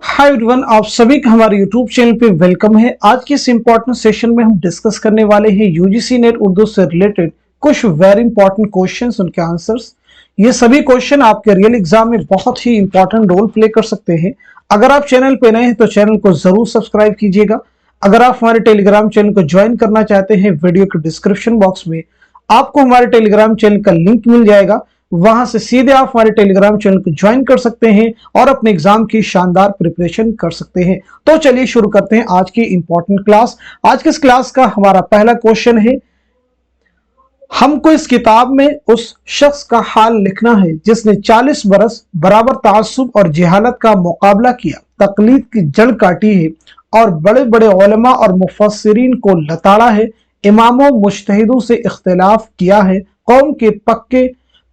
Hi everyone, आप सभी का हमारे यूट्यूब चैनल पे वेलकम है। आज के इस इंपॉर्टेंट सेशन में हम डिस्कस करने वाले हैं यूजीसी नेट उर्दू से रिलेटेड कुछ वेरी इंपॉर्टेंट क्वेश्चंस, उनके आंसर्स। ये सभी क्वेश्चन आपके रियल एग्जाम में बहुत ही इंपॉर्टेंट रोल प्ले कर सकते हैं। अगर आप चैनल पे नए हैं तो चैनल को जरूर सब्सक्राइब कीजिएगा। अगर आप हमारे टेलीग्राम चैनल को ज्वाइन करना चाहते हैं, वीडियो के डिस्क्रिप्शन बॉक्स में आपको हमारे टेलीग्राम चैनल का लिंक मिल जाएगा। वहां से सीधे आप हमारे टेलीग्राम चैनल को ज्वाइन कर सकते हैं और अपने एग्जाम की शानदार प्रिपरेशन कर सकते हैं। तो चलिए शुरू करते हैं आज की इंपॉर्टेंट क्लास। आज की इस क्लास का हमारा पहला क्वेश्चन है, हमको इस किताब में उस शख्स का हाल लिखना है जिसने 40 बरस बराबर तासुब और जहालत का मुकाबला किया, तकलीद की जड़ काटी है और बड़े बड़े उलमा और मुफस्सिरीन को लताड़ा है, इमामों मुज्तहिदों से इख्तिलाफ किया है, कौम के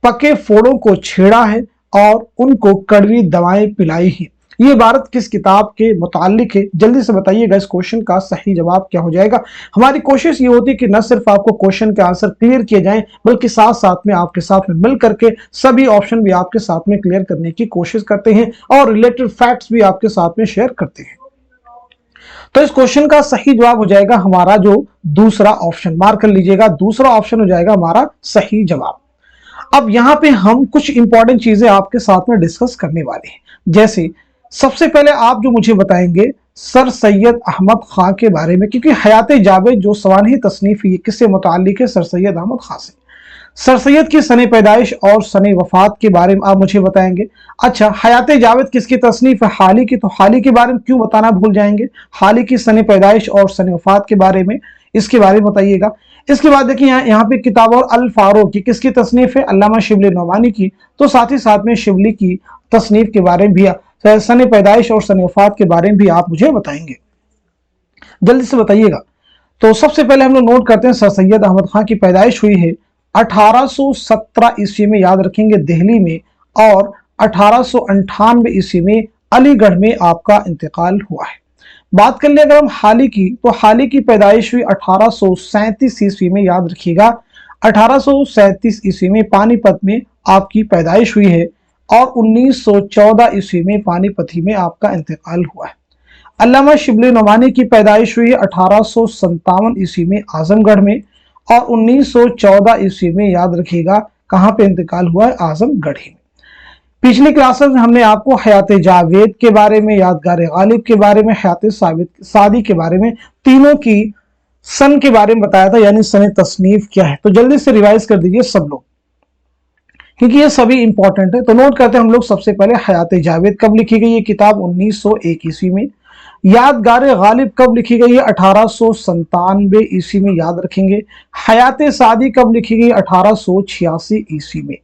पक्के फोड़ों को छेड़ा है और उनको कड़वी दवाएं पिलाई हैं। ये इबारत किस किताब के मुताल्लिक है? जल्दी से बताइएगा इस क्वेश्चन का सही जवाब क्या हो जाएगा। हमारी कोशिश ये होती है कि न सिर्फ आपको क्वेश्चन के आंसर क्लियर किए जाएं, बल्कि साथ साथ में आपके साथ में मिल करके सभी ऑप्शन भी आपके साथ में क्लियर करने की कोशिश करते हैं और रिलेटेड फैक्ट्स भी आपके साथ में शेयर करते हैं। तो इस क्वेश्चन का सही जवाब हो जाएगा हमारा जो दूसरा ऑप्शन, मार्क कर लीजिएगा, दूसरा ऑप्शन हो जाएगा हमारा सही जवाब। अब यहां पे हम कुछ इंपॉर्टेंट चीजें आपके साथ में डिस्कस करने वाले हैं। जैसे सबसे पहले आप जो मुझे बताएंगे सर सैयद अहमद खां के बारे में, क्योंकि हयात जावेद जो सवानह तसनीफ ये किससे मुताल्लिक है? सर सैयद अहमद खां से। सर सैयद की सने पैदाइश और सने वफात के बारे में आप मुझे बताएंगे। अच्छा, हयात जावेद किसकी तसनीफ है? हाली की। तो हाली के बारे में क्यों बताना भूल जाएंगे? हाली की सने पैदाइश और सने वफात के बारे में, इसके बारे में बताइएगा। इसके बाद देखिए यहाँ पे किताब और अल फारूक की किसकी तसनीफ है? अल्लामा शिबली नोमानी की। तो साथ ही साथ में शिबली की तसनीफ के बारे में भी, सने पैदाइश और सने वफात के बारे में भी आप मुझे बताएंगे। जल्दी से बताइएगा। तो सबसे पहले हम लोग नोट करते हैं, सर सैयद अहमद खां की पैदाइश हुई है 1817 ईस्वी में, याद रखेंगे, दिल्ली में, और 1898 ईस्वी में अलीगढ़ में आपका इंतकाल हुआ है। बात कर ले अगर हम हाली की, तो हाली की पैदाइश हुई 1837 ईस्वी में, याद रखिएगा 1837 ईस्वी में पानीपत में आपकी पैदाइश हुई है और 1914 ईस्वी में पानीपत ही में आपका इंतकाल हुआ है। अल्लामा शिबली नोमानी की पैदाइश हुई 1857 ईस्वी में आजमगढ़ में और 1914 ईस्वी में, याद रखिएगा, कहां पे इंतकाल हुआ है? आजमगढ़ ही में। पिछली क्लासेस में हमने आपको हयात जावेद के बारे में, यादगार गालिब के बारे में, हयात सादी के बारे में, तीनों की सन के बारे में बताया था, यानी सने तसनीफ क्या है। तो जल्दी से रिवाइज कर दीजिए सब लोग, क्योंकि ये सभी इंपॉर्टेंट है। तो नोट करते हैं हम लोग सबसे पहले हयात जावेद कब लिखी गई? ये किताब 1901 ईस्वी में। यादगार गालिब कब लिखी गई है? 1897 ईस्वी में, याद रखेंगे। हयात सादी कब लिखी गई? 1886 ईस्वी में।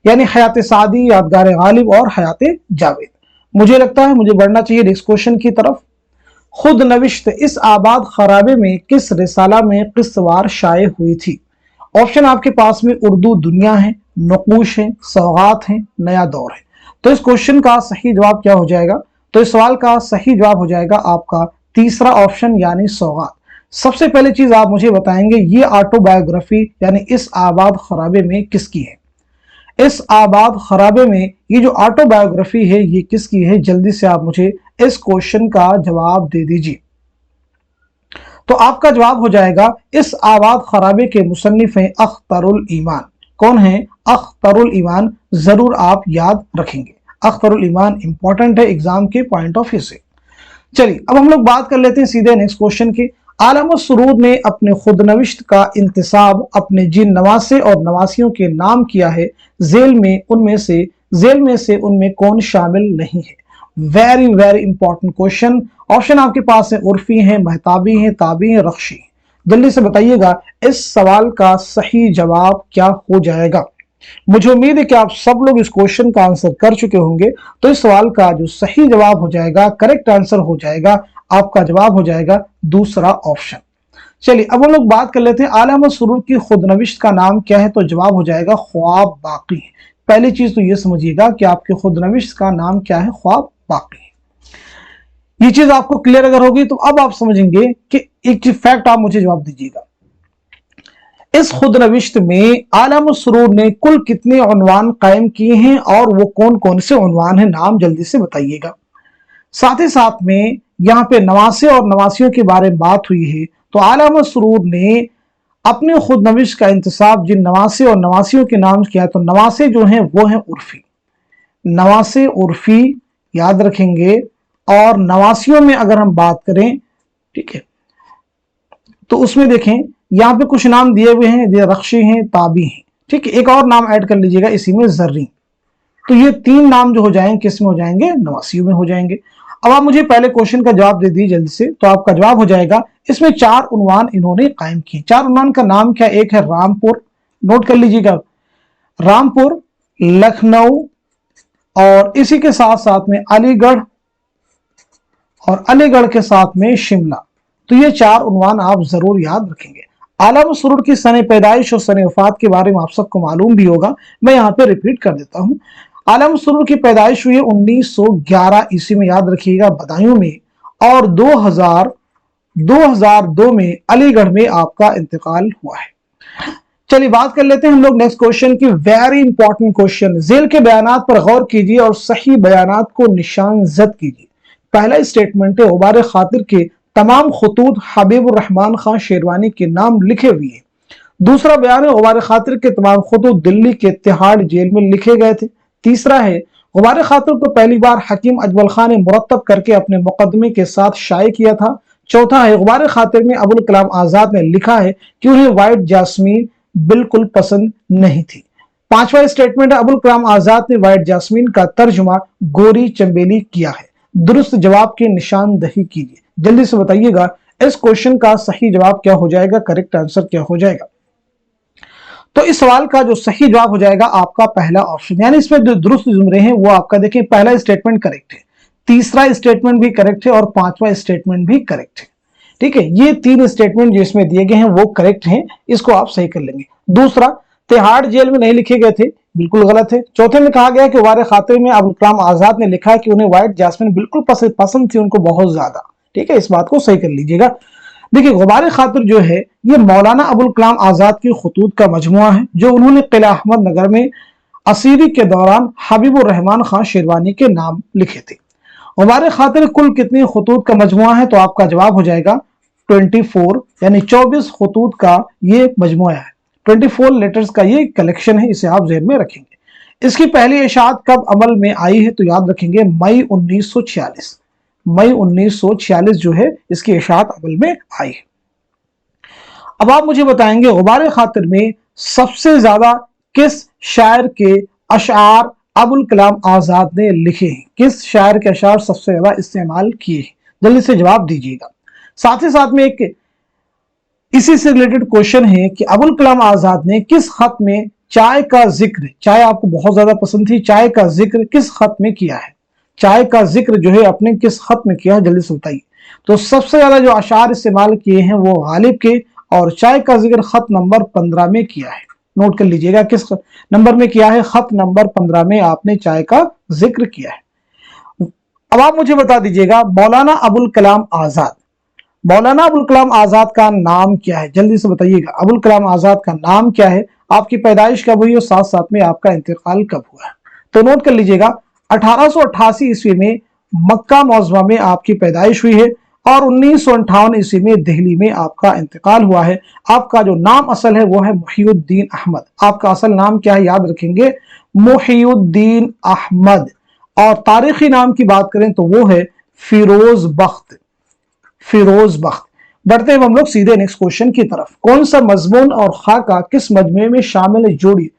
यानी हयात सादी, यादगार गालिब और हयात जावेद। मुझे लगता है मुझे बढ़ना चाहिए नेक्स्ट क्वेश्चन की तरफ। खुद नविश्त इस आबाद खराबे में किस रिसाला में किस्सवार शाये हुई थी? ऑप्शन आपके पास में उर्दू दुनिया है, नकूश है, सौगात है, नया दौर है। तो इस क्वेश्चन का सही जवाब क्या हो जाएगा? तो इस सवाल का सही जवाब हो जाएगा आपका तीसरा ऑप्शन, यानी सौगात। सबसे पहली चीज आप मुझे बताएंगे, ये ऑटोबायोग्राफी यानी इस आबाद खराबे में किसकी है? इस आबाद खराबे में ये जो ऑटोबायोग्राफी है ये किसकी है? जल्दी से आप मुझे इस क्वेश्चन का जवाब दे दीजिए। तो आपका जवाब हो जाएगा, इस आबाद खराबे के मुसन्निफ हैं अख्तरुल ईमान। कौन है? अख्तरुल ईमान। जरूर आप याद रखेंगे, अख्तरुल ईमान इंपॉर्टेंट है एग्जाम के पॉइंट ऑफ व्यू से। चलिए अब हम लोग बात कर लेते हैं सीधे नेक्स्ट क्वेश्चन की। आलम सुरूद ने अपने खुदनविश्त का इंतिसाब अपने जिन नवासे और नवासियों के नाम किया है, जेल में से उनमें कौन शामिल नहीं है? Very very important question. Option आपके पास है उर्फी है, महताबी है, ताबी है, रख्शी। जल्दी से बताइएगा इस सवाल का सही जवाब क्या हो जाएगा। मुझे उम्मीद है कि आप सब लोग इस क्वेश्चन का आंसर कर चुके होंगे। तो इस सवाल का जो सही जवाब हो जाएगा, करेक्ट आंसर हो जाएगा, आपका जवाब हो जाएगा दूसरा ऑप्शन। चलिए अब हम लोग बात कर लेते हैं आलम सुरूर की खुदनविश्त का नाम क्या है? तो जवाब हो जाएगा ख्वाब बाकी। पहली चीज तो ये समझिएगा कि आपके खुदनविश्त का नाम क्या है? ख्वाब बाकी। ये चीज आपको क्लियर अगर होगी तो अब आप समझेंगे कि एक चीज फैक्ट आप मुझे जवाब दीजिएगा। इस खुदनविश्त में आलम मसरूर ने कुल कितने उन्वान कायम किए हैं और वो कौन कौन से उन्वान हैं, नाम जल्दी से बताइएगा। साथ ही साथ में यहाँ पे नवासे और नवासियों के बारे में बात हुई है, तो आलम मसरूर ने अपने खुदनविश्त का इंतसाब जिन नवासे और नवासियों के नाम किया, तो नवासे जो हैं वो हैं उर्फी, नवासे उर्फी याद रखेंगे। और नवासियों में अगर हम बात करें, ठीक है, तो उसमें देखें यहाँ पे कुछ नाम दिए हुए हैं, रख्शी हैं, ताबी हैं, ठीक है। एक और नाम ऐड कर लीजिएगा इसी में, जर्री। तो ये तीन नाम जो हो जाएंगे किस में हो जाएंगे, नवासियों में हो जाएंगे। अब आप मुझे पहले क्वेश्चन का जवाब दे दीजिए जल्दी से। तो आपका जवाब हो जाएगा, इसमें 4 उन्वान इन्होंने कायम किए। 4 उन्वान का नाम क्या, एक है रामपुर, नोट कर लीजिएगा, रामपुर, लखनऊ, और इसी के साथ साथ में अलीगढ़, और अलीगढ़ के साथ में शिमला। तो ये 4 उन्वान आप जरूर याद रखेंगे। आलम मसरूर की सने पैदाइश और सने वफात के बारे में आप सबको मालूम भी होगा, मैं यहाँ पे रिपीट कर देता हूँ। आलम मसरूर की पैदाइश हुई है 1911 ईस्वी में, याद रखिएगा, बदायूं में, और 2002 में अलीगढ़ में आपका इंतकाल हुआ है। चलिए बात कर लेते हैं हम लोग नेक्स्ट क्वेश्चन की। वेरी इंपॉर्टेंट क्वेश्चन, झेल के बयानात पर गौर कीजिए और सही बयानात को निशान जद कीजिए। पहला स्टेटमेंट है, गुबार खातिर के तमाम खतूत हबीबुर रहमान खान शेरवानी के नाम लिखे हुए हैं। दूसरा बयान है, गुबार खातिर के तमाम खतूत दिल्ली के तिहाड़ जेल में लिखे गए थे। तीसरा है, गुबार खातिर को पहली बार हकीम अजमल खान ने मुरतब करके अपने मुकदमे के साथ शाये किया था। चौथा है, गुबार खातिर में अबुल कलाम आजाद ने लिखा है कि उन्हें व्हाइट जासमीन बिल्कुल पसंद नहीं थी। पांचवा स्टेटमेंट है, अबुल कलाम आजाद ने व्हाइट जासमीन का तर्जुमा गोरी चंबेली किया है। दुरुस्त जवाब की निशानदही कीजिए, जल्दी से बताइएगा इस क्वेश्चन का सही जवाब क्या हो जाएगा, करेक्ट आंसर क्या हो जाएगा। तो इस सवाल का जो सही जवाब हो जाएगा आपका पहला ऑप्शन, यानी इसमें जो दुरुस्त जुमरे हैं वो आपका देखिए, पहला स्टेटमेंट करेक्ट है, तीसरा स्टेटमेंट भी करेक्ट है, और पांचवा स्टेटमेंट भी करेक्ट है। ठीक है, ये 3 स्टेटमेंट जो इसमें दिए गए हैं वो करेक्ट हैं, इसको आप सही कर लेंगे। दूसरा, तिहाड़ जेल में नहीं लिखे गए थे, बिल्कुल गलत है। चौथे में कहा गया कि गुबार खातिर में अबुल कलाम आजाद ने लिखा है कि उन्हें व्हाइट जासमीन बिल्कुल पसंद थी, उनको बहुत ज्यादा। ठीक है, इस बात को सही कर लीजिएगा। देखिए, गुबार खातिर जो है ये मौलाना अबुल कलाम आजाद की खतूत का मजमुआ है, जो उन्होंने किला अहमद नगर में असीरी के दौरान हबीबुर रहमान खान शेरवानी के नाम लिखे थे। गुबार खातिर कुल कितनी खतूत का मजमुआ है, तो आपका जवाब हो जाएगा 24, यानी 24 खतूत का ये मजमुआ है। 24 लेटर्स का ये कलेक्शन है, इसे आप ज़हन में रखेंगे। इसकी पहली इशाअत कब अमल में आई है, तो याद रखेंगे मई 1946, मई 1946 जो है इसकी इशाअत अमल में आई है। अब आप मुझे बताएंगे, गुबार खातिर में सबसे ज्यादा किस शायर के अशआर अबुल कलाम आजाद ने लिखे हैं, किस शायर के अशआर सबसे ज्यादा इस्तेमाल किए हैं, जल्दी से जवाब दीजिएगा। साथ ही साथ में एक इसी से रिलेटेड क्वेश्चन है कि अबुल कलाम आजाद ने किस खत में चाय का जिक्र, चाय आपको बहुत ज्यादा पसंद थी, चाय का जिक्र किस खत में किया है, चाय का जिक्र जो है अपने किस खत में किया है, जल्दी से बताइए। तो सबसे ज्यादा जो अशार इस्तेमाल किए हैं वो गालिब के, और चाय का जिक्र खत नंबर 15 में किया है। नोट कर लीजिएगा किस नंबर में किया है, खत नंबर 15 में आपने चाय का जिक्र किया है। अब आप मुझे बता दीजिएगा, मौलाना अबुल कलाम आजाद, मौलाना अबुल कलाम आजाद का नाम क्या है, जल्दी से बताइएगा। अबुल कलाम आजाद का नाम क्या है, आपकी पैदाइश कब हुई और साथ साथ में आपका इंतकाल कब हुआ है। तो नोट कर लीजिएगा, 1888 ईस्वी में मक्का मौज़मा में आपकी पैदाइश हुई है, और 1958 ईस्वी में दिल्ली में आपका इंतकाल हुआ है। आपका जो नाम असल है वो है मुहिउद्दीन अहमद। आपका असल नाम क्या है, याद रखेंगे, मुहिउद्दीन अहमद। और तारीखी नाम की बात करें तो वो है फिरोज बख्त, फिरोज बख्त। बढ़ते हैं हम लोग सीधे नेक्स्ट क्वेश्चन की तरफ। कौन सा मजमून और खाका किस मजमे में शामिल है, जोड़िए।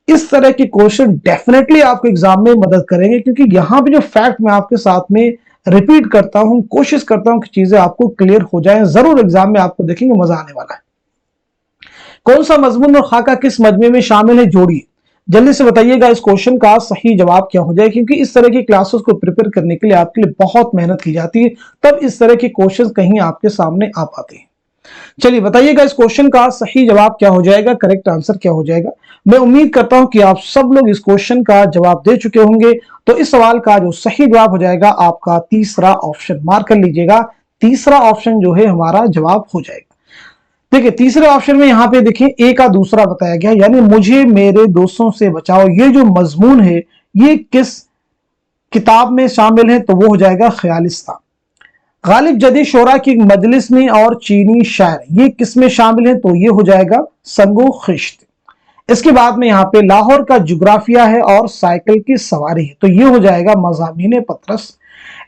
इस तरह के क्वेश्चन डेफिनेटली आपको एग्जाम में मदद करेंगे, क्योंकि यहाँ पे जो फैक्ट मैं आपके साथ में रिपीट करता हूं, कोशिश करता हूं कि चीजें आपको क्लियर हो जाएं। जरूर एग्जाम में आपको देखेंगे मजा आने वाला है। कौन सा मजमून और खाका किस मजमे में शामिल है, जोड़िए। जल्दी से बताइएगा इस क्वेश्चन का सही जवाब क्या हो जाए, क्योंकि इस तरह की क्लासेस को प्रिपेयर करने के लिए आपके लिए बहुत मेहनत की जाती है, तब इस तरह के क्वेश्चन कहीं आपके सामने आ पाते हैं। चलिए बताइएगा इस क्वेश्चन का सही जवाब क्या हो जाएगा, करेक्ट आंसर क्या हो जाएगा। मैं उम्मीद करता हूं कि आप सब लोग इस क्वेश्चन का जवाब दे चुके होंगे। तो इस सवाल का जो सही जवाब हो जाएगा आपका तीसरा ऑप्शन, मार्क कर लीजिएगा, तीसरा ऑप्शन जो है हमारा जवाब हो जाएगा। देखिए तीसरे ऑप्शन में यहाँ पे देखें ए का दूसरा बताया गया, यानी मुझे मेरे दोस्तों से बचाओ। ये जो मजमून है ये किस किताब में शामिल है? तो वो हो जाएगा ख्यालिस्तान। गालिब जदी शोरा की मजलिस में और चीनी शायर, ये किस में शामिल है? तो ये हो जाएगा संगो खिश्त। इसके बाद में यहाँ पे लाहौर का जुग्राफिया है और साइकिल की सवारी है, तो ये हो जाएगा मज़ामीन पतरस।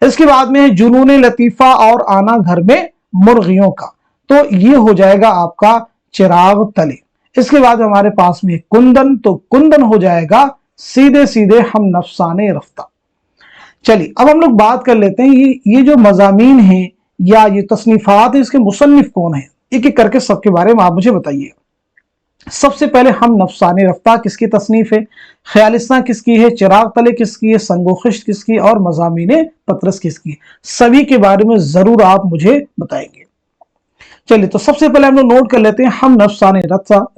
इसके बाद में है जुनून लतीफ़ा और आना घर में मुर्गियों का, तो ये हो जाएगा आपका चिराग तले। इसके बाद हमारे पास में कुंदन, तो कुंदन हो जाएगा सीधे सीधे हम नफसाने रफ्ता। चलिए अब हम लोग बात कर लेते हैं ये जो मज़ामीन हैं या ये तसनीफात है, इसके मुसन्निफ कौन है? एक एक करके सबके बारे में आप मुझे बताइए। सबसे पहले हम नफसाने रफ्ता किसकी तसनीफ है, ख्यालिस्तान किसकी है, चिराग तले किसकी है, संगोखिश्त किसकी और मज़ामीन पतरस किसकी है? सभी के बारे में जरूर आप मुझे बताएंगे। चलिए तो सबसे पहले हम लोग नोट कर लेते हैं हम नफसाने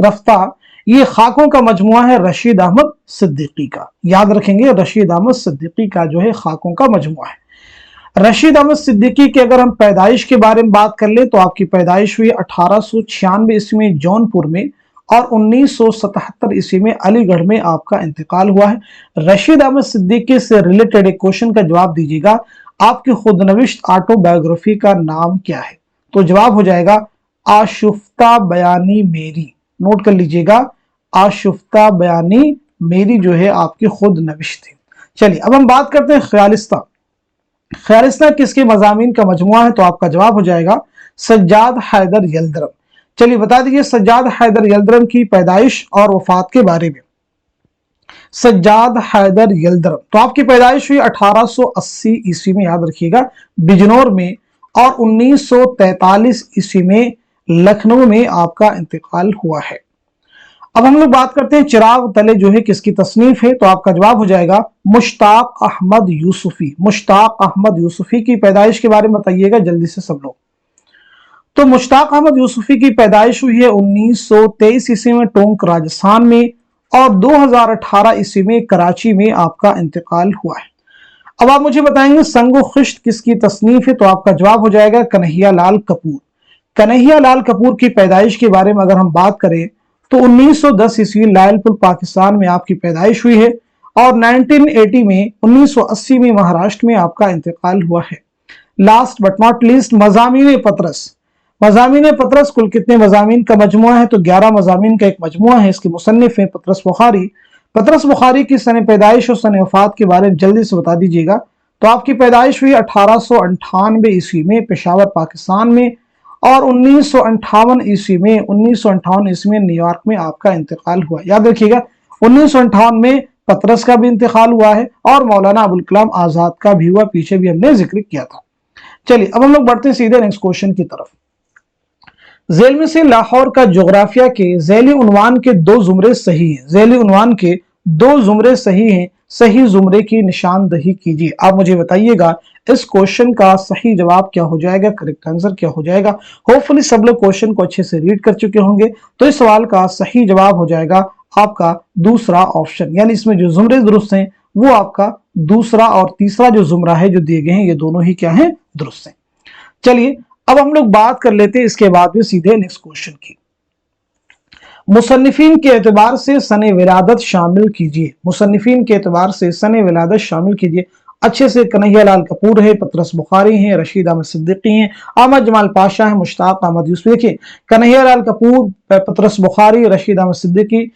रफ्ता, ये खाकों का मजमुआ है रशीद अहमद सिद्दीकी का। याद रखेंगे रशीद अहमद सिद्दीकी का जो है खाकों का मजमुआ है। रशीद अहमद सिद्दीकी की अगर हम पैदाइश के बारे में बात कर ले तो आपकी पैदाइश हुई 1896 ईस्वी में जौनपुर में और 1977 ईस्वी में अलीगढ़ में आपका इंतकाल हुआ है। रशीद अहमद सिद्दीकी से रिलेटेड एक क्वेश्चन का जवाब दीजिएगा, आपकी खुदनविश्त ऑटोबायोग्राफी का नाम क्या है? तो जवाब हो जाएगा आशुफ्ता बयानी मेरी। नोट कर लीजिएगा, आशुफ्ता बयानी मेरी जो है आपकी खुद नविश्त थी। चलिए अब हम बात करते हैं ख्यालिस्तान। ख्यालिस्तान किसके मज़ामीन का मजमुआ है? तो आपका जवाब हो जाएगा सज्जाद हैदर यल्दरम। चलिए बता दीजिए सज्जाद हैदर यल्दरम की पैदाइश और वफात के बारे में। सज्जाद हैदर यल्दरम, तो आपकी पैदाइश हुई 1880 ईस्वी में, याद रखिएगा, बिजनौर में, और 1943 ईस्वी में लखनऊ में आपका इंतकाल हुआ है। अब हम लोग बात करते हैं चिराग तले जो है किसकी तसनीफ है? तो आपका जवाब हो जाएगा मुश्ताक अहमद यूसुफी। मुश्ताक अहमद यूसुफी की पैदाइश के बारे में बताइएगा जल्दी से सब लोग। तो मुश्ताक अहमद यूसुफी की पैदाइश हुई है 1923 ईस्वी में टोंक राजस्थान में, और 2018 ईस्वी में कराची में आपका इंतकाल हुआ है। अब आप मुझे बताएंगे संगो खिश्त किसकी तसनीफ है? तो आपका जवाब हो जाएगा कन्हैया लाल कपूर। कन्हैया लाल कपूर की पैदाइश के बारे में अगर हम बात करें तो 1910 ईस्वी लायलपुर पाकिस्तान में आपकी पैदाइश हुई है, और 1980 में 1980 में महाराष्ट्र में आपका इंतकाल हुआ है। लास्ट बट नॉट लीस्ट मज़ामीन पतरस। मज़ामीन पतरस कुल कितने मज़ामीन का मजमुआ है? तो 11 मज़ामीन का एक मजमुआ है। इसके मुसन्निफ है पतरस बुखारी। पतरस बुखारी की सन पैदाइश और सन वफात के बारे में जल्दी से बता दीजिएगा। तो आपकी पैदाइश हुई 1898 ईस्वी में पेशावर पाकिस्तान में, और 1958 ईस्वी में न्यूयॉर्क में आपका इंतकाल हुआ। याद रखिएगा 1958 में पतरस का भी इंतकाल हुआ है और मौलाना अबुल कलाम आजाद का भी हुआ, पीछे भी हमने जिक्र किया था। चलिए अब हम लोग बढ़ते हैं सीधे नेक्स्ट क्वेश्चन की तरफ। झेल में से लाहौर का जोग्राफिया के झैली उन्वान के 2 जुमरे सही हैं। झैली उन्वान के 2 जुमरे सही हैं, सही जुमरे की निशानदही कीजिए। आप मुझे बताइएगा इस क्वेश्चन का सही जवाब क्या हो जाएगा, करेक्ट आंसर क्या हो जाएगा। होपफुली सब लोग क्वेश्चन को अच्छे से रीड कर चुके होंगे। तो इस सवाल का सही जवाब हो जाएगा आपका दूसरा ऑप्शन, यानी इसमें जो जुमरे दुरुस्त हैं वो आपका दूसरा और तीसरा जो जुमरा है जो दिए गए हैं ये दोनों ही क्या हैं, दुरुस्त हैं। चलिए अब हम लोग बात कर लेते हैं इसके बाद में सीधे नेक्स्ट क्वेश्चन की। मुसन्निफीन के एतबार से सने विलादत शामिल कीजिए। मुसन्निफीन के एतबार से सने विलादत शामिल कीजिए। अच्छे से कन्हैया लाल कपूर है, पतरस बुखारी हैं, रशीद अहमद सिद्दीकी हैं, अहमद जमाल पाशा है, मुश्ताक अहमद यूसुफी। देखिए कन्हैया लाल कपूर, पतरस बुखारी, रशीद अहमद सिद्दीकी,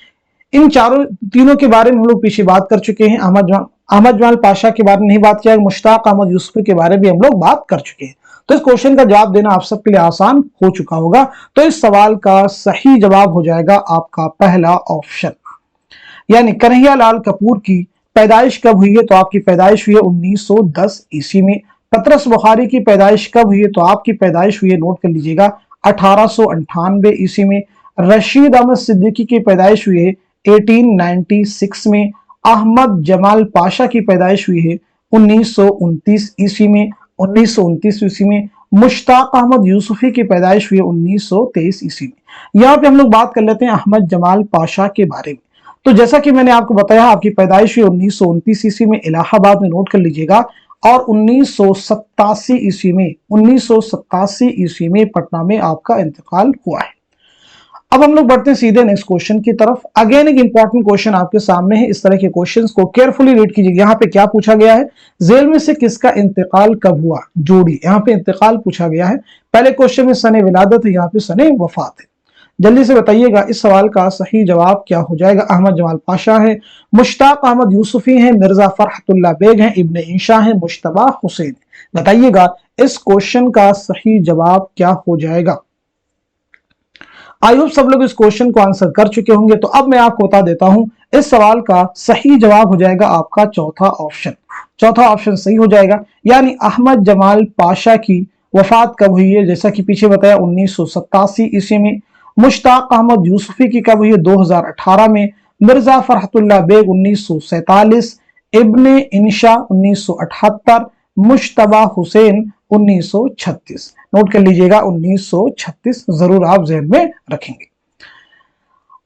इन तीनों के बारे में हम लोग पीछे बात कर चुके हैं। अहमद जमाल पाशा के बारे में नहीं बात किया, मुश्ताक अहमद यूसुफी के बारे में हम लोग बात कर चुके हैं। तो इस क्वेश्चन का जवाब देना आप सबके लिए आसान हो चुका होगा। तो इस सवाल का सही जवाब हो जाएगा आपका पहला ऑप्शन, यानी कन्हैया लाल कपूर की पैदाइश कब हुई है? तो आपकी पैदाइश हुई है 1910 ईस्वी में। पतरस बुखारी की पैदाइश कब हुई है? तो आपकी पैदाइश हुई है, नोट कर लीजिएगा, 1898 ईस्वी में। रशीद अहमद सिद्दीकी की पैदाइश हुई है 1896 में। अहमद जमाल पाशा की पैदाइश हुई है 1929 ईस्वी में। 1929 ईस्वी में मुश्ताक अहमद यूसुफी की पैदाइश हुई 1923 ईस्वी में। यहाँ पे हम लोग बात कर लेते हैं अहमद जमाल पाशा के बारे में। तो जैसा कि मैंने आपको बताया आपकी पैदाइश हुई 1929 ईस्वी में इलाहाबाद में, नोट कर लीजिएगा, और 1987 ईस्वी में पटना में आपका इंतकाल हुआ है। अब हम लोग बढ़ते हैं सीधे नेक्स्ट क्वेश्चन की तरफ। अगेन एक इंपॉर्टेंट क्वेश्चन आपके सामने है, इस तरह के क्वेश्चंस को केयरफुली रीड कीजिए। यहाँ पे क्या पूछा गया है, जेल में से किसका इंतकाल कब हुआ, जोड़ी, यहाँ पे इंतकाल पूछा गया है। पहले क्वेश्चन में सने विलादत है, यहाँ पे सने वफात है। जल्दी से बताइएगा इस सवाल का सही जवाब क्या हो जाएगा। अहमद जमाल पाशा है, मुश्ताक अहमद यूसुफी है, मिर्जा फरहतुल्लाह बेग है, इब्ने इंशा है, मुश्तबा हुसैन। बताइएगा इस क्वेश्चन का सही जवाब क्या हो जाएगा। आई होप सब लोग इस क्वेश्चन को आंसर कर चुके होंगे। तो अब मैं आपको बता देता हूं, इस सवाल का सही जवाब हो जाएगा आपका चौथा ऑप्शन। चौथा ऑप्शन सही हो जाएगा, यानी अहमद जमाल पाशा की वफात कब हुई है, जैसा कि पीछे बताया 1987 ईस्वी में। मुश्ताक अहमद यूसुफी की कब हुई है, 2018 में। मिर्जा फरहतुल्लाह बेग 1947, इब्ने इंशा 1978, मुश्तबा हुसैन 1936। नोट कर लीजिएगा 1936, जरूर आप ज़हन में रखेंगे।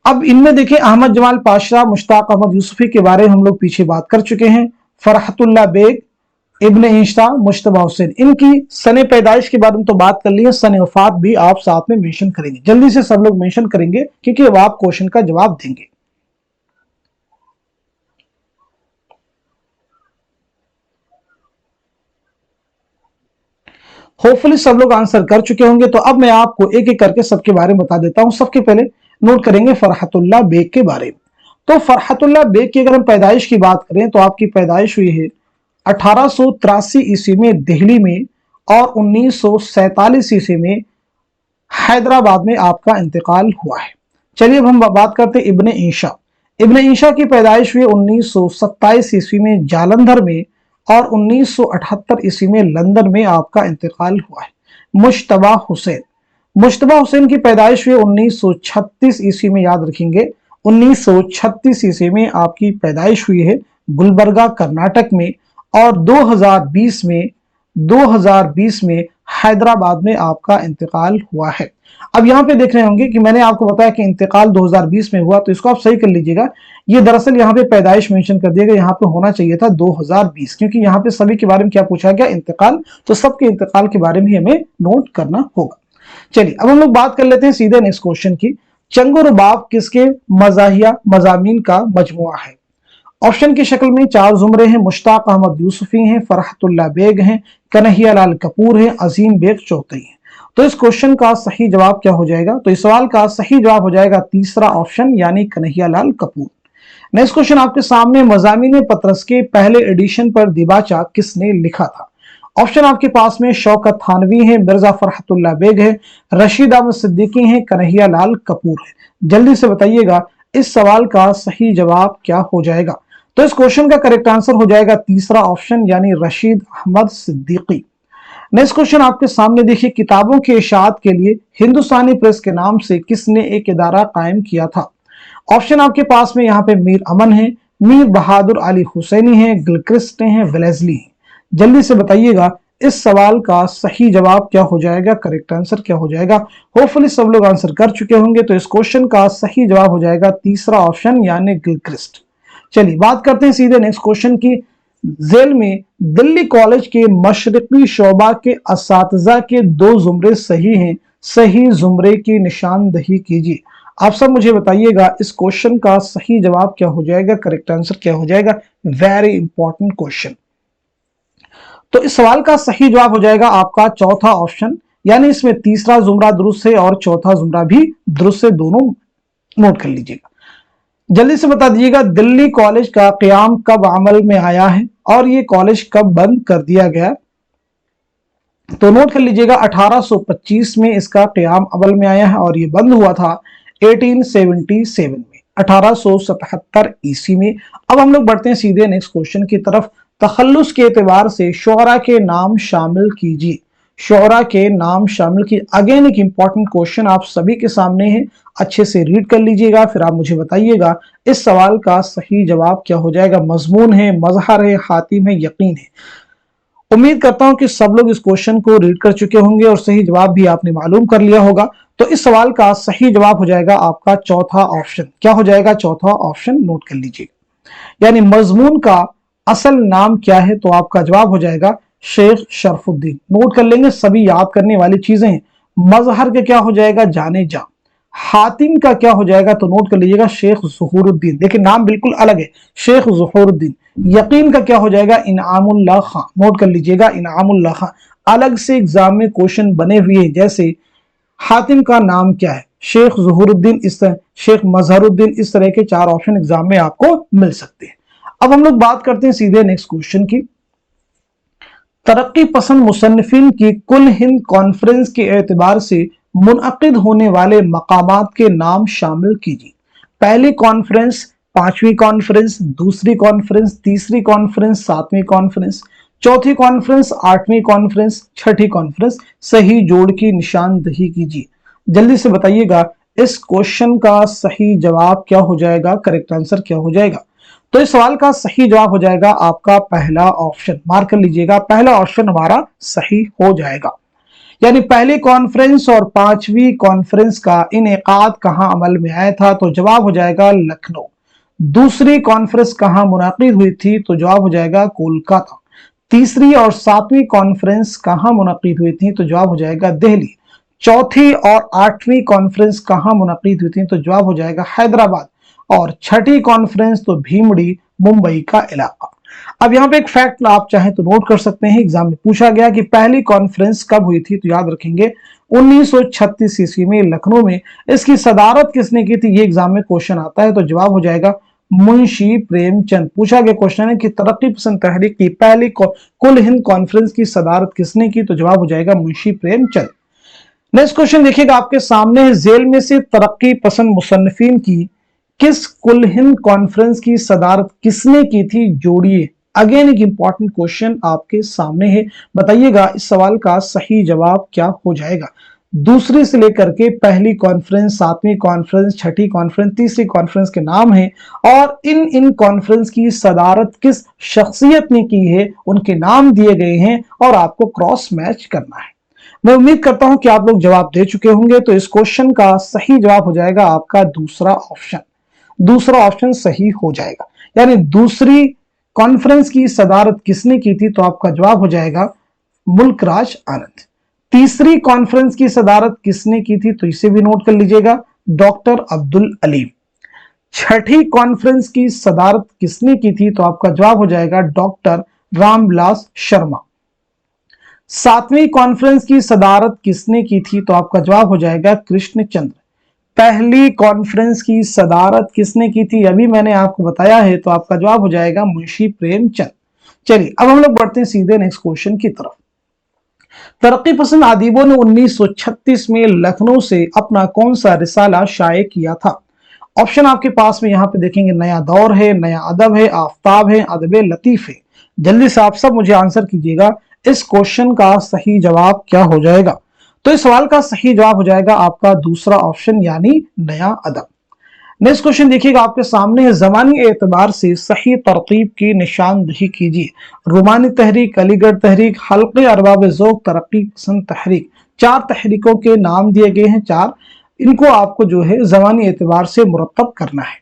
अब इनमें देखिए अहमद जमाल पाशा, मुश्ताक अहमद यूसुफी के बारे में हम लोग पीछे बात कर चुके हैं। फरहतुल्लाह बेग, इब्ने इंशा, मुश्तबा हुसैन, इनकी सने पैदाइश के बारे में तो बात कर ली है, सने वफात भी आप साथ में मेंशन करेंगे। जल्दी से सब लोग मेंशन करेंगे क्योंकि अब आप क्वेश्चन का जवाब देंगे। होपफुली सब लोग आंसर कर चुके होंगे। तो अब मैं आपको एक एक करके सबके बारे में बता देता हूं। सबके पहले नोट करेंगे फरहतुल्लाह बेग के बारे में। तो फरहतुल्लाह बेग की अगर हम पैदाइश की बात करें तो आपकी पैदाइश हुई है 1883 ईस्वी में दिल्ली में, और 1947 ईस्वी में हैदराबाद में आपका इंतकाल हुआ है। चलिए अब हम बात करते हैं इब्ने इंशा। इब्ने इंशा की पैदाइश हुई 1927 ईस्वी में जालंधर में, और 1978 ईस्वी में लंदन में आपका इंतकाल हुआ है। मुश्तबा हुसैन, मुश्तबा हुसैन की पैदाइश हुई 1936 ईस्वी में, याद रखेंगे 1936 ईस्वी में आपकी पैदाइश हुई है गुलबर्गा कर्नाटक में, और 2020 में हैदराबाद में आपका इंतकाल हुआ है। अब यहाँ पे देख रहे होंगे कि मैंने आपको बताया कि इंतकाल 2020 में हुआ, तो इसको आप सही कर लीजिएगा। ये दरअसल यहाँ पे पैदाइश मेंशन कर दिया गया, यहाँ पे होना चाहिए था 2020, क्योंकि यहाँ पे सभी के बारे में क्या पूछा गया, इंतकाल, तो सबके इंतकाल के बारे में हमें नोट करना होगा। चलिए अब हम लोग बात कर लेते हैं सीधे नेक्स्ट क्वेश्चन की। चंग और रुबाब किसके मजाहिया मजामीन का मजमुआ है। ऑप्शन की शक्ल में 4 जुमरे हैं। मुश्ताक अहमद यूसुफी हैं, फरहतुल्लाह बेग हैं, कन्हैया लाल कपूर हैं, अजीम बेग चौधरी हैं। तो इस क्वेश्चन का सही जवाब क्या हो जाएगा, तो इस सवाल का सही जवाब हो जाएगा तीसरा ऑप्शन, यानी कन्हैया लाल कपूर। नेक्स्ट क्वेश्चन आपके सामने, मजामीन पत्रस के पहले एडिशन पर दिबाचा किसने लिखा था। ऑप्शन आपके पास में शौकत थानवी है, मिर्जा फरहतुल्लाह बेग है, रशीद अहमद सिद्दीकी है, कन्हैया लाल कपूर है। जल्दी से बताइएगा इस सवाल का सही जवाब क्या हो जाएगा। तो इस क्वेश्चन का करेक्ट आंसर हो जाएगा तीसरा ऑप्शन, यानी रशीद अहमद सिद्दीकी। नेक्स्ट क्वेश्चन आपके सामने देखिए, किताबों के इशाअत के लिए हिंदुस्तानी प्रेस के नाम से किसने एक इदारा कायम किया था। ऑप्शन आपके पास में यहाँ पे मीर अमन है, मीर बहादुर अली हुसैनी है, गिलक्रिस्ट हैं, वेलेस्ली हैं। जल्दी से बताइएगा इस सवाल का सही जवाब क्या हो जाएगा, करेक्ट आंसर क्या हो जाएगा। होपफुली सब लोग आंसर कर चुके होंगे। तो इस क्वेश्चन का सही जवाब हो जाएगा तीसरा ऑप्शन, यानी गिलक्रिस्ट। चलिए बात करते हैं सीधे नेक्स्ट क्वेश्चन की। जेल में दिल्ली कॉलेज के मशरकी शोबा के असातिज़ा के 2 जुमरे सही हैं, सही जुमरे की निशानदही कीजिए। आप सब मुझे बताइएगा इस क्वेश्चन का सही जवाब क्या हो जाएगा, करेक्ट आंसर क्या हो जाएगा। Very important question. तो इस सवाल का सही जवाब हो जाएगा आपका चौथा ऑप्शन, यानी इसमें तीसरा जुमरा दुरुस्त है और चौथा जुमरा भी दुरुस्त है, दोनों नोट कर लीजिएगा। जल्दी से बता दीजिएगा दिल्ली कॉलेज का क़याम कब अमल में आया है और ये कॉलेज कब बंद कर दिया गया। तो नोट कर लीजिएगा 1825 में इसका क़याम अमल में आया है और ये बंद हुआ था 1877 में, 1877 ईस्वी में। अब हम लोग बढ़ते हैं सीधे नेक्स्ट क्वेश्चन की तरफ। तखल्लुस के एतबार से शुअरा के नाम शामिल कीजिए। शुअरा के नाम शामिल की, अगेन एक इंपॉर्टेंट क्वेश्चन आप सभी के सामने है, अच्छे से रीड कर लीजिएगा, फिर आप मुझे बताइएगा इस सवाल का सही जवाब क्या हो जाएगा। मजमून है, मजहर है, हातिम है, यकीन है। उम्मीद करता हूं कि सब लोग इस क्वेश्चन को रीड कर चुके होंगे और सही जवाब भी आपने मालूम कर लिया होगा। तो इस सवाल का सही जवाब हो जाएगा आपका चौथा ऑप्शन। क्या हो जाएगा, चौथा ऑप्शन नोट कर लीजिए। यानी मजमून का असल नाम क्या है, तो आपका जवाब हो जाएगा शेख शरफुद्दीन। नोट कर लेंगे, सभी याद करने वाली चीजें हैं। मजहर के क्या हो जाएगा, जाने जा। हातिम का क्या हो जाएगा, तो नोट कर लीजिएगा शेख ज़ुहूरुद्दीन। देखिए नाम बिल्कुल अलग है, शेख ज़ुहूरुद्दीन। यकीन का क्या हो जाएगा, इनामुल्लाह खां। नोट कर लीजिएगा इनामुल्लाह खां। अलग से एग्जाम में क्वेश्चन बने हुए हैं, जैसे हातिम का नाम क्या है, शेख ज़ुहूरुद्दीन, इस तरह शेख मजहरुद्दीन, इस तरह के 4 ऑप्शन एग्जाम में आपको मिल सकते हैं। अब हम लोग बात करते हैं सीधे नेक्स्ट क्वेश्चन की। तरक्की पसंद मुसन्निफिन की कुल हिंद कॉन्फ्रेंस के एतबार से मुनअकिद होने वाले मकामात के नाम शामिल कीजिए। पहली कॉन्फ्रेंस, पांचवी कॉन्फ्रेंस, दूसरी कॉन्फ्रेंस, तीसरी कॉन्फ्रेंस, सातवीं कॉन्फ्रेंस, चौथी कॉन्फ्रेंस, आठवीं कॉन्फ्रेंस, छठी कॉन्फ्रेंस। सही जोड़ की निशानदही कीजिए। जल्दी से बताइएगा इस क्वेश्चन का सही जवाब क्या हो जाएगा, करेक्ट आंसर क्या हो जाएगा। तो इस सवाल का सही जवाब हो जाएगा आपका पहला ऑप्शन। मार्क कर लीजिएगा, पहला ऑप्शन हमारा सही हो जाएगा। यानी पहली कॉन्फ्रेंस और पांचवी कॉन्फ्रेंस का इनेकाद कहां अमल में आया था, तो जवाब हो जाएगा लखनऊ। दूसरी कॉन्फ्रेंस कहां मुनाकिद हुई थी, तो जवाब हो जाएगा कोलकाता। तीसरी और सातवीं कॉन्फ्रेंस कहां मुनाकिद हुई थी, तो जवाब हो जाएगा दिल्ली। चौथी और आठवीं कॉन्फ्रेंस कहां मुनाकिद हुई थी, तो जवाब हो जाएगा हैदराबाद। और छठी कॉन्फ्रेंस तो भीमड़ी, मुंबई का इलाका। अब यहाँ पे एक फैक्ट आप चाहें तो नोट कर सकते हैं, एग्जाम में पूछा गया कि पहली कॉन्फ्रेंस कब हुई थी, तो याद रखेंगे 1936 ईस्वी में लखनऊ में। इसकी सदारत किसने की थी, ये एग्जाम में क्वेश्चन आता है, तो जवाब हो जाएगा मुंशी प्रेमचंद। पूछा गया क्वेश्चन है कि तरक्की पसंद तहरीक की पहली कुल हिंद कॉन्फ्रेंस की सदारत किसने की, तो जवाब हो जाएगा मुंशी प्रेमचंद। नेक्स्ट क्वेश्चन देखिएगा आपके सामने है, जेल में से तरक्की पसंद मुसन्निफिन की किस कुल हिंद कॉन्फ्रेंस की सदारत किसने की थी, जोड़िए। अगेन एक इंपॉर्टेंट क्वेश्चन आपके सामने है, बताइएगा इस सवाल का सही जवाब क्या हो जाएगा। दूसरी से लेकर के पहली कॉन्फ्रेंस, सातवीं कॉन्फ्रेंस, छठी कॉन्फ्रेंस, तीसरी कॉन्फ्रेंस के नाम हैं और इन कॉन्फ्रेंस की सदारत किस शख्सियत ने की है, उनके नाम दिए गए हैं और आपको क्रॉस मैच करना है। मैं उम्मीद करता हूं कि आप लोग जवाब दे चुके होंगे, तो इस क्वेश्चन का सही जवाब हो जाएगा आपका दूसरा ऑप्शन। दूसरा ऑप्शन सही हो जाएगा, यानी दूसरी कॉन्फ्रेंस की सदारत किसने की थी, तो आपका जवाब हो जाएगा मुल्कराज आनंद। तीसरी कॉन्फ्रेंस की सदारत किसने की थी, तो इसे भी नोट कर लीजिएगा, डॉक्टर अब्दुल अलीम। छठी कॉन्फ्रेंस की सदारत किसने की थी, तो आपका जवाब हो जाएगा डॉक्टर रामविलास शर्मा। सातवीं कॉन्फ्रेंस की सदारत किसने की थी, तो आपका जवाब हो जाएगा कृष्णचंद्र। पहली कॉन्फ्रेंस की सदारत किसने की थी, अभी मैंने आपको बताया है, तो आपका जवाब हो जाएगा मुंशी प्रेमचंद। चलिए अब हम लोग बढ़ते हैं सीधे नेक्स्ट क्वेश्चन की तरफ। तरक्की पसंद आदिबों ने 1936 में लखनऊ से अपना कौन सा रिसाला शाये किया था। ऑप्शन आपके पास में यहाँ पे देखेंगे, नया दौर है, नया अदब है, आफताब है, अदब लतीफ है। जल्दी से आप सब मुझे आंसर कीजिएगा, इस क्वेश्चन का सही जवाब क्या हो जाएगा। तो इस सवाल का सही जवाब हो जाएगा आपका दूसरा ऑप्शन, यानी नया अदब। नेक्स्ट क्वेश्चन देखिएगा आपके सामने है, जमानी एतबार से सही तरकीब की निशानदही कीजिए। रोमानी तहरीक, अलीगढ़ तहरीक, हल्के अरबाब ज़ौक़, तरक्की पसंद तहरीक। 4 तहरीकों के नाम दिए गए हैं, 4। इनको आपको जो है जमानी एतबार से मुरतब करना है।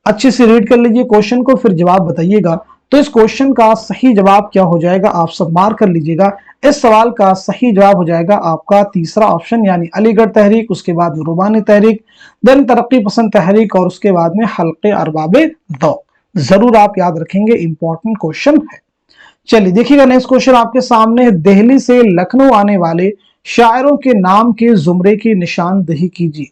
अच्छे से रीड कर लीजिए क्वेश्चन को, फिर जवाब बताइएगा। तो इस क्वेश्चन का सही जवाब क्या हो जाएगा, आप सब मार्क कर लीजिएगा। इस सवाल का सही जवाब हो जाएगा आपका तीसरा ऑप्शन, यानी अलीगढ़ तहरीक, उसके बाद रोमानी तहरीक, देन तरक्की पसंद तहरीक और उसके बाद में हल्के अरबाब ज़ौक़। जरूर आप याद रखेंगे, इंपॉर्टेंट क्वेश्चन है। चलिए देखिएगा नेक्स्ट क्वेश्चन आपके सामने है, दिल्ली से लखनऊ आने वाले शायरों के नाम के जुमरे की निशानदही कीजिए।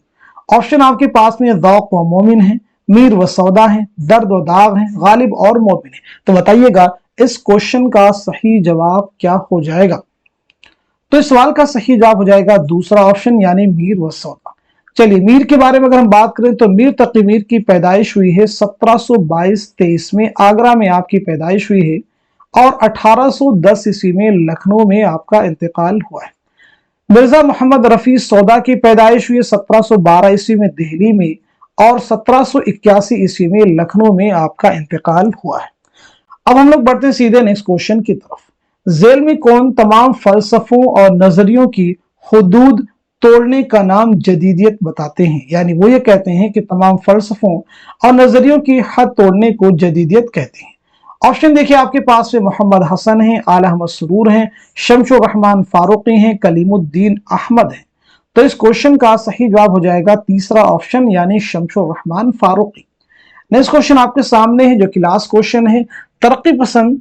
ऑप्शन आपके पास में ज़ौक़ व मोमिन है, मीर व सौदा है, दर्द व दाग है, गालिब और मोमिन है। तो बताइएगा इस क्वेश्चन का सही जवाब क्या हो जाएगा। तो इस सवाल का सही जवाब हो जाएगा दूसरा ऑप्शन, यानी मीर व सौदा। चलिए मीर के बारे में अगर हम बात करें, तो मीर तकी मीर की पैदाइश हुई है 1722-23 में, आगरा में आपकी पैदाइश हुई है, और 1810 ईस्वी में लखनऊ में आपका इंतकाल हुआ है। मिर्जा मोहम्मद रफी सौदा की पैदाइश हुई 1712 ईस्वी में दिल्ली में, और 1781 ईस्वी में लखनऊ में आपका इंतकाल हुआ है। अब हम लोग बढ़ते हैं सीधे नेक्स्ट क्वेश्चन की तरफ। जेल में कौन तमाम फलसफों और नजरियों की हुदूद तोड़ने का नाम जदीदियत बताते हैं, यानी वो ये कहते हैं कि तमाम फलसफों और नजरियों की हद तोड़ने को जदीदियत कहते हैं। ऑप्शन देखिए आपके पास में, मोहम्मद हसन है, आला अहमद सुरूर हैं, शमशुर रहमान फारूकी हैं, कलीमुद्दीन अहमद हैं। तो इस क्वेश्चन का सही जवाब हो जाएगा तीसरा ऑप्शन यानी शमसुर रहमान फारूकी। नेक्स्ट क्वेश्चन आपके सामने है जो कि लास्ट क्वेश्चन है। तरक्की पसंद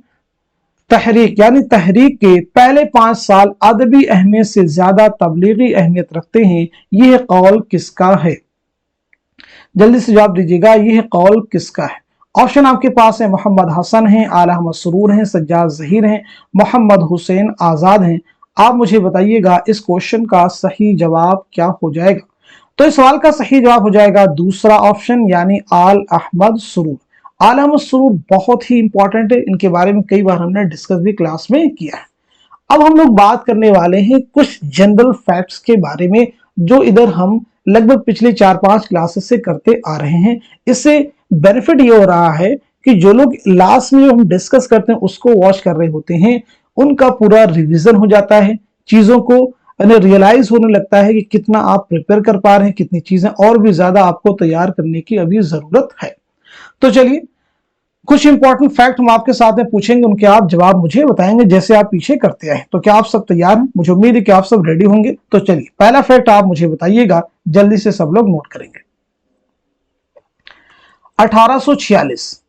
तहरीक यानी तहरीक के पहले 5 साल अदबी अहमियत से ज्यादा तबलीगी अहमियत रखते हैं, यह कौल किसका है? जल्दी से जवाब दीजिएगा, यह कौल किसका है? ऑप्शन आपके पास है मोहम्मद हसन है, आला अहमद सुरूर हैं, सज्जाद जहीर हैं, मोहम्मद हुसैन आजाद हैं। आप मुझे बताइएगा इस क्वेश्चन का सही जवाब क्या हो जाएगा? तो इस सवाल का सही जवाब हो जाएगा दूसरा ऑप्शन यानी आल अहमद सुरूर। आल अहमद सुरूर बहुत ही इंपॉर्टेंट है, इनके बारे में कई बार हमने डिस्कस भी क्लास में किया है। अब हम लोग बात करने वाले हैं कुछ जनरल फैक्ट्स के बारे में जो इधर हम लगभग पिछले 4-5 क्लासेस से करते आ रहे हैं। इससे बेनिफिट ये हो रहा है कि जो लोग लास्ट में हम डिस्कस करते हैं उसको वॉच कर रहे होते हैं, उनका पूरा रिवीजन हो जाता है, चीजों को रियलाइज होने लगता है कि कितना आप प्रिपेयर कर पा रहे हैं, कितनी चीजें और भी ज्यादा आपको तैयार करने की अभी जरूरत है। तो चलिए कुछ इंपॉर्टेंट फैक्ट हम आपके साथ में पूछेंगे, उनके आप जवाब मुझे बताएंगे जैसे आप पीछे करते आए। तो क्या आप सब तैयार हैं? मुझे उम्मीद है कि आप सब रेडी होंगे। तो चलिए पहला फैक्ट आप मुझे बताइएगा, जल्दी से सब लोग नोट करेंगे। 1846,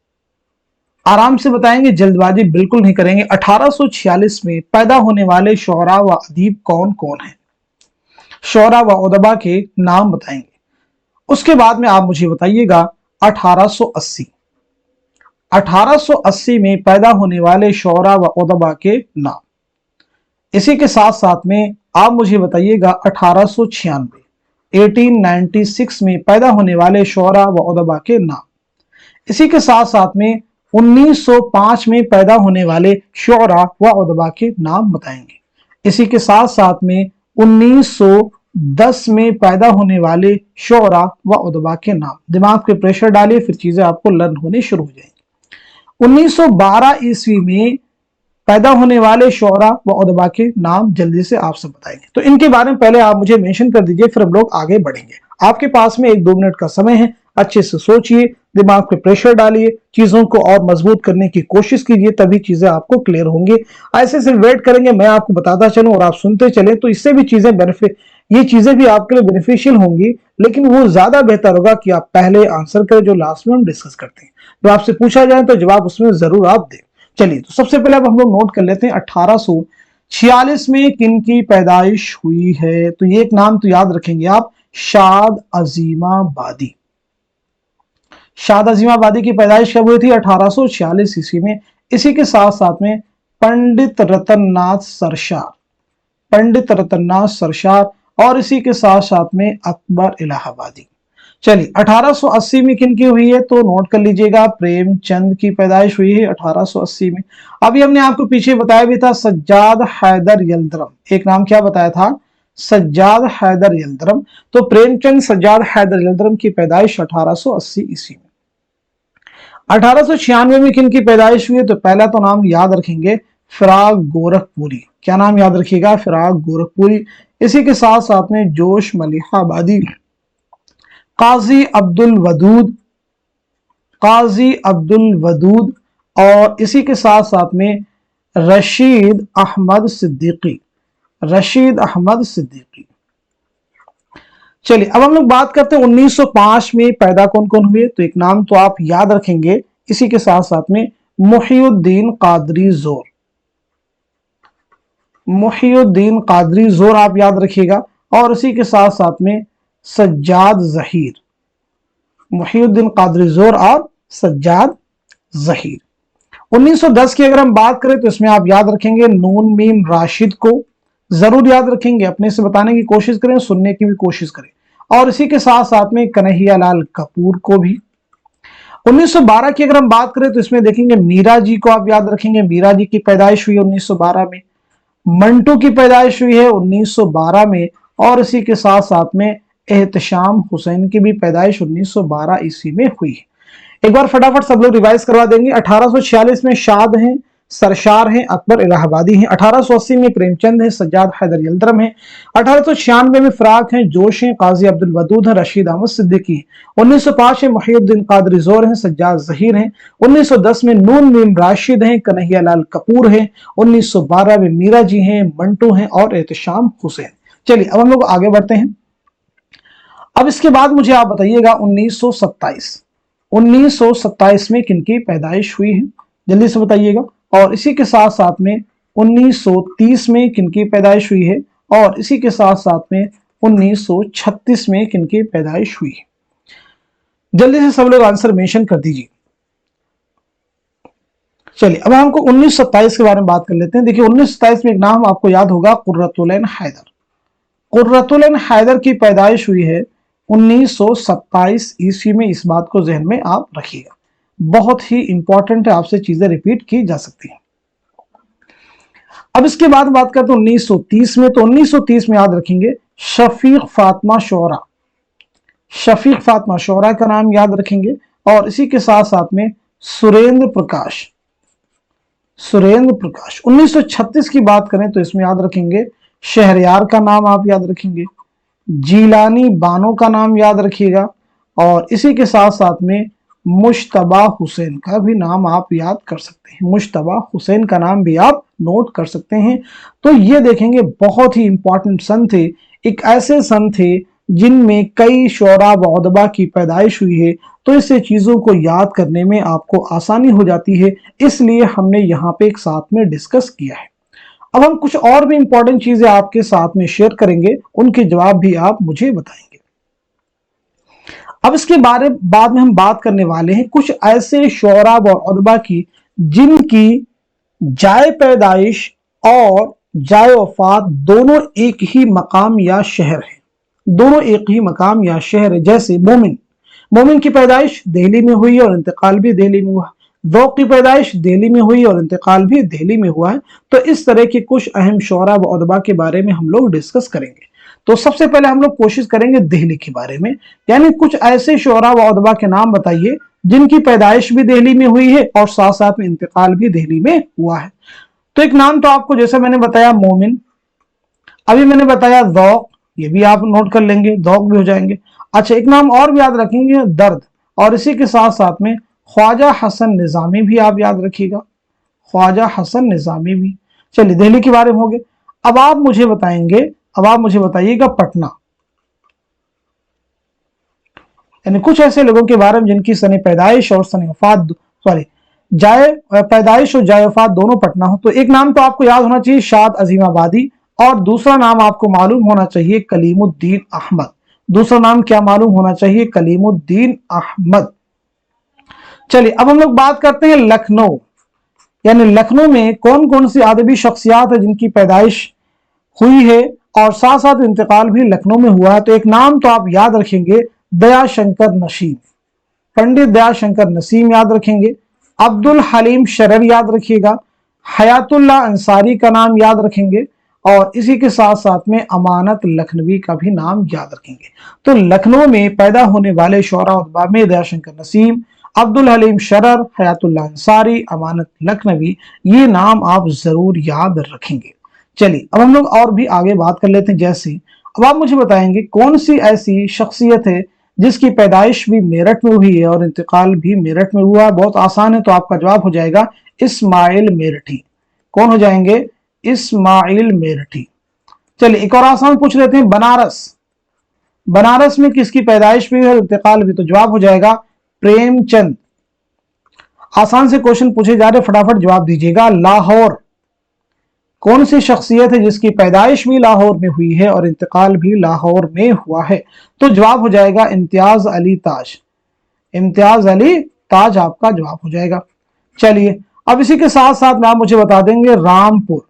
आराम से बताएंगे, जल्दबाजी बिल्कुल नहीं करेंगे। 1846 में पैदा होने वाले शोरा व अदीब कौन कौन है? शोरा व उदबा के नाम बताएंगे। उसके बाद में आप मुझे बताइएगा 1880, 1880 में पैदा होने वाले शोरा व उदबा के नाम। इसी के साथ साथ में आप मुझे बताइएगा 1896, 1896 में पैदा होने वाले शोरा व उदबा के नाम। इसी के साथ साथ में 1905 में पैदा होने वाले शोरा व उदबा के नाम बताएंगे। इसी के साथ साथ में 1910 में पैदा होने वाले शोरा व उदबा के नाम। दिमाग पे प्रेशर डालिए, फिर चीजें आपको लर्न होनी शुरू हो जाएंगी। 1912 ईस्वी में पैदा होने वाले शोरा व उदबा के नाम जल्दी से आप सब बताएंगे। तो इनके बारे में पहले आप मुझे मेंशन कर दीजिए, फिर हम लोग आगे बढ़ेंगे। आपके पास में 1-2 मिनट का समय है, अच्छे से सोचिए, दिमाग पे प्रेशर डालिए, चीजों को और मजबूत करने की कोशिश कीजिए, तभी चीजें आपको क्लियर होंगी। ऐसे सिर्फ वेट करेंगे, मैं आपको बताता चलूं और आप सुनते चलें, तो इससे भी चीजें बेनिफिट, ये चीजें भी आपके लिए बेनिफिशियल होंगी। लेकिन वो ज्यादा बेहतर होगा कि आप पहले आंसर करें जो लास्ट में हम डिस्कस करते हैं। तो आपसे पूछा जाए तो जवाब उसमें जरूर आप दें। चलिए तो सबसे पहले अब हम लोग नोट कर लेते हैं 1846 में किन की पैदाइश हुई है। तो ये एक नाम तो याद रखेंगे आप, शाद अजीमाबादी। शाद अजीमाबादी की पैदाइश कब हुई थी? 1846 ईस्वी में। इसी के साथ साथ में पंडित रतननाथ सरशार, पंडित रतननाथ सरशार, और इसी के साथ साथ में अकबर इलाहाबादी। चलिए 1880 में किन की हुई है? तो नोट कर लीजिएगा, प्रेमचंद की पैदाइश हुई है 1880 में। अभी हमने आपको पीछे बताया भी था सज्जाद हैदर यल्दरम। एक नाम क्या बताया था? सज्जाद हैदर यल्दरम। तो प्रेमचंद सज्जाद हैदर यल्दरम की पैदाइश 1880 ईस्वी में। 1896 में किन की पैदाइश हुई है? तो पहला तो नाम याद रखेंगे, फिराक गोरखपुरी। क्या नाम याद रखिएगा? फिराक गोरखपुरी। इसी के साथ साथ में जोश मलिहाबादी, काजी अब्दुल वदूद, काजी अब्दुल वदूद, और इसी के साथ साथ में रशीद अहमद सिद्दीकी, रशीद अहमद सिद्दीकी। चलिए अब हम लोग बात करते हैं 1905 में पैदा कौन कौन हुए। तो एक नाम तो आप याद रखेंगे, इसी के साथ साथ में मुहिउद्दीन कादरी जोर, मुहिउद्दीन कादरी जोर आप याद रखिएगा, और इसी के साथ साथ में सज्जाद जहीर, मुहिउद्दीन कादरी जोर और सज्जाद जहीर। 1910 की अगर हम बात करें तो इसमें आप याद रखेंगे नून मीम राशिद को, जरूर याद रखेंगे, अपने से बताने की कोशिश करें, सुनने की भी कोशिश करें, और इसी के साथ साथ में कन्हैया लाल कपूर को भी। 1912 की अगर हम बात करें तो इसमें देखेंगे मीरा जी को आप याद रखेंगे, मीरा जी की पैदाइश हुई 1912 में। मंटू की पैदाइश हुई है 1912 में, और इसी के साथ साथ में एहतशाम हुसैन की भी पैदाइश 1912 ईस्वी में हुई है। एक बार फटाफट सब लोग रिवाइज करवा देंगे। 1846 में शाद हैं, सरशार हैं, अकबर इलाहाबादी हैं। 1880 में प्रेमचंद हैं, सज्जाद हैदर यल्दरम हैं। 1896 में फिराक हैं, जोश हैं, काजी अब्दुल वदूद हैं, रशीद अहमद सिद्दीकी हैं। 1905 में मुहिउद्दीन कादरी जोर हैं, सज्जाद जहीर हैं। 1910 में नून मीम राशिद हैं, कन्हैया लाल कपूर हैं। 1912 में मीरा जी हैं, मंटू हैं, और एहतशाम हुसैन। चलिए अब हम लोग आगे बढ़ते हैं। अब इसके बाद मुझे आप बताइएगा 1927 में किनकी पैदाइश हुई है, जल्दी से बताइएगा। और इसी के साथ साथ में 1930 में किनकी पैदाइश हुई है, और इसी के साथ साथ में 1936 में किनकी पैदाइश हुई है। जल्दी से सब लोग आंसर मेंशन कर दीजिए। चलिए अब हमको 1927 के बारे में बात कर लेते हैं। देखिए 1927 में एक नाम आपको याद होगा, कुर्रतुल-ऐन हैदर। कुर्रतुल-ऐन हैदर की पैदाइश हुई है 1927 ईस्वी में। इस बात को जहन में आप रखिएगा, बहुत ही इंपॉर्टेंट है, आपसे चीजें रिपीट की जा सकती हैं। अब इसके बाद बात करते हैं 1930 में। तो 1930 में याद रखेंगे शफीक फातिमा शोरा, शफीक फातिमा शोरा का नाम याद रखेंगे। और इसी के साथ साथ में सुरेंद्र प्रकाश, सुरेंद्र प्रकाश। 1936 की बात करें तो इसमें याद रखेंगे शहरयार का नाम आप याद रखेंगे, जीलानी बानो का नाम याद रखिएगा, और इसी के साथ साथ में मुश्तबा हुसैन का भी नाम आप याद कर सकते हैं, मुश्तबा हुसैन का नाम भी आप नोट कर सकते हैं। तो ये देखेंगे बहुत ही इंपॉर्टेंट सन थे, एक ऐसे सन थे जिनमें कई शोरा व उदबा की पैदाइश हुई है। तो इससे चीजों को याद करने में आपको आसानी हो जाती है, इसलिए हमने यहाँ पे एक साथ में डिस्कस किया है। अब हम कुछ और भी इंपॉर्टेंट चीजें आपके साथ में शेयर करेंगे, उनके जवाब भी आप मुझे बताएंगे। अब इसके बाद में हम बात करने वाले हैं कुछ ऐसे शोरा व उदबा की जिनकी जाए पैदाइश और जाए वफात दोनों एक ही मकाम या शहर है, दोनों एक ही मकाम या शहर है। जैसे मोमिन, मोमिन की पैदाइश दिल्ली में हुई और इंतकाल भी दिल्ली में हुआ, ज़ौक़ की पैदाइश दिल्ली में हुई और इंतकाल भी दिल्ली में हुआ है। तो इस तरह के कुछ अहम शोरा व उदबा के बारे में हम लोग डिस्कस करेंगे। तो सबसे पहले हम लोग कोशिश करेंगे दिल्ली के बारे में, यानी कुछ ऐसे शोरा व उदबा के नाम बताइए जिनकी पैदाइश भी दिल्ली में हुई है और साथ साथ में इंतकाल भी दिल्ली में हुआ है। तो एक नाम तो आपको जैसे मैंने बताया मोमिन, अभी मैंने बताया ज़ौक़, ये भी आप नोट कर लेंगे, ज़ौक़ भी हो जाएंगे। अच्छा एक नाम और भी याद रखेंगे दर्द, और इसी के साथ साथ में ख्वाजा हसन निज़ामी भी आप याद रखिएगा, ख्वाजा हसन निज़ामी भी। चलिए दिल्ली के बारे में हो गए। अब आप मुझे बताएंगे, अब आप मुझे बताइएगा पटना, यानी कुछ ऐसे लोगों के बारे में जिनकी सने पैदाइश और सने वफात, सॉरी जाए पैदाइश और जाए वफात दोनों पटना हो। तो एक नाम तो आपको याद होना चाहिए शाद अजीमाबादी, और दूसरा नाम आपको मालूम होना चाहिए कलीमुद्दीन अहमद। दूसरा नाम क्या मालूम होना चाहिए? कलीमुद्दीन अहमद। चलिए अब हम लोग बात करते हैं लखनऊ, यानी लखनऊ में कौन कौन सी अदबी शख्सियात है जिनकी पैदाइश हुई है और साथ साथ इंतकाल भी लखनऊ में हुआ है। तो एक नाम तो आप याद रखेंगे दयाशंकर नसीम, पंडित दयाशंकर नसीम याद रखेंगे, अब्दुल हलीम शरर याद रखिएगा, हयातुल्लाह अंसारी का नाम याद रखेंगे, और इसी के साथ साथ में अमानत लखनवी का भी नाम याद रखेंगे। तो लखनऊ में पैदा होने वाले शोरा उदबा में दयाशंकर नसीम, अब्दुल हलीम शरर, हयातुल्लाह अंसारी, अमानत लखनवी, ये नाम आप जरूर याद रखेंगे। चलिए अब हम लोग और भी आगे बात कर लेते हैं। जैसे अब आप मुझे बताएंगे कौन सी ऐसी शख्सियत है जिसकी पैदाइश भी मेरठ में हुई है और इंतकाल भी मेरठ में हुआ है। बहुत आसान है, तो आपका जवाब हो जाएगा इस्माइल मेरठी। कौन हो जाएंगे? इस्माइल मेरठी। चलिए एक और आसान पूछ लेते हैं, बनारस, बनारस में किसकी पैदाइश भी है इंतकाल भी? तो जवाब हो जाएगा प्रेमचंद। आसान से क्वेश्चन पूछे जा रहे, फटाफट जवाब दीजिएगा। लाहौर, कौन सी शख्सियत है जिसकी पैदाइश भी लाहौर में हुई है और इंतकाल भी लाहौर में हुआ है? तो जवाब हो जाएगा इम्तियाज अली ताज। इम्तियाज अली ताज आपका जवाब हो जाएगा। चलिए अब इसी के साथ साथ में आप मुझे बता देंगे रामपुर,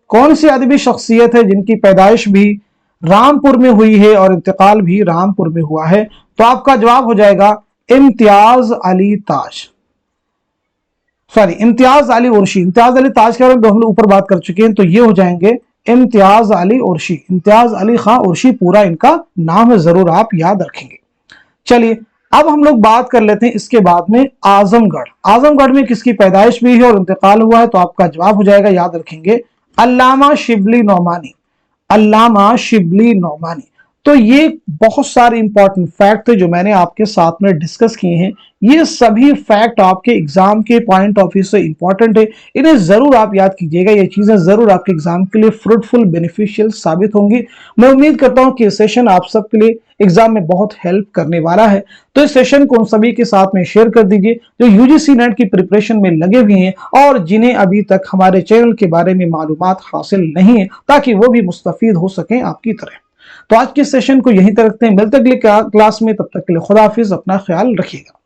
कौन सी अदबी शख्सियत है जिनकी पैदाइश भी रामपुर में हुई है और इंतकाल भी रामपुर में हुआ है? तो आपका जवाब हो जाएगा इम्तियाज अली ताज, सॉरी इम्तियाज अली उर्शी। इम्तियाज अली ताज के बारे में हम लोग ऊपर बात कर चुके हैं, तो ये हो जाएंगे इम्तियाज अली उर्शी, इम्तियाज अली खां उर्शी पूरा इनका नाम है, जरूर आप याद रखेंगे। चलिए अब हम लोग बात कर लेते हैं इसके बाद में आजमगढ़। आजमगढ़ में किसकी पैदाइश भी है और इंतकाल हुआ है? तो आपका जवाब हो जाएगा, याद रखेंगे, अल्लामा शिबली नौमानी, अल्लामा शिबली नौमानी। تو یہ بہت سارے امپورٹنٹ فیکٹ تھے جو میں نے آپ کے ساتھ میں ڈسکس کیے ہیں. یہ سبھی فیکٹ آپ کے ایگزام کے پوائنٹ آف ویو سے امپورٹنٹ ہے. انہیں ضرور آپ یاد کیجئے گا. یہ چیزیں ضرور آپ کے ایگزام کے لیے فروٹفل بینیفیشیل ثابت ہوں گی. میں امید کرتا ہوں کہ یہ سیشن آپ سب کے لیے ایگزام میں بہت ہیلپ کرنے والا ہے. تو اس سیشن کو ان سبھی کے ساتھ میں شیئر کر دیجئے جو یو جی سی نیٹ کی پریپریشن میں لگے ہوئے ہیں اور جنہیں ابھی تک ہمارے چینل کے بارے میں معلومات حاصل نہیں ہیں، تاکہ وہ بھی مستفید ہو سکیں آپ کی طرح. تو آج کے سیشن کو یہیں تک رکھتے ہیں. ملتے ہیں اگلے کلاس میں. تب تک کے لیے خدا حافظ. اپنا خیال رکھیے گا.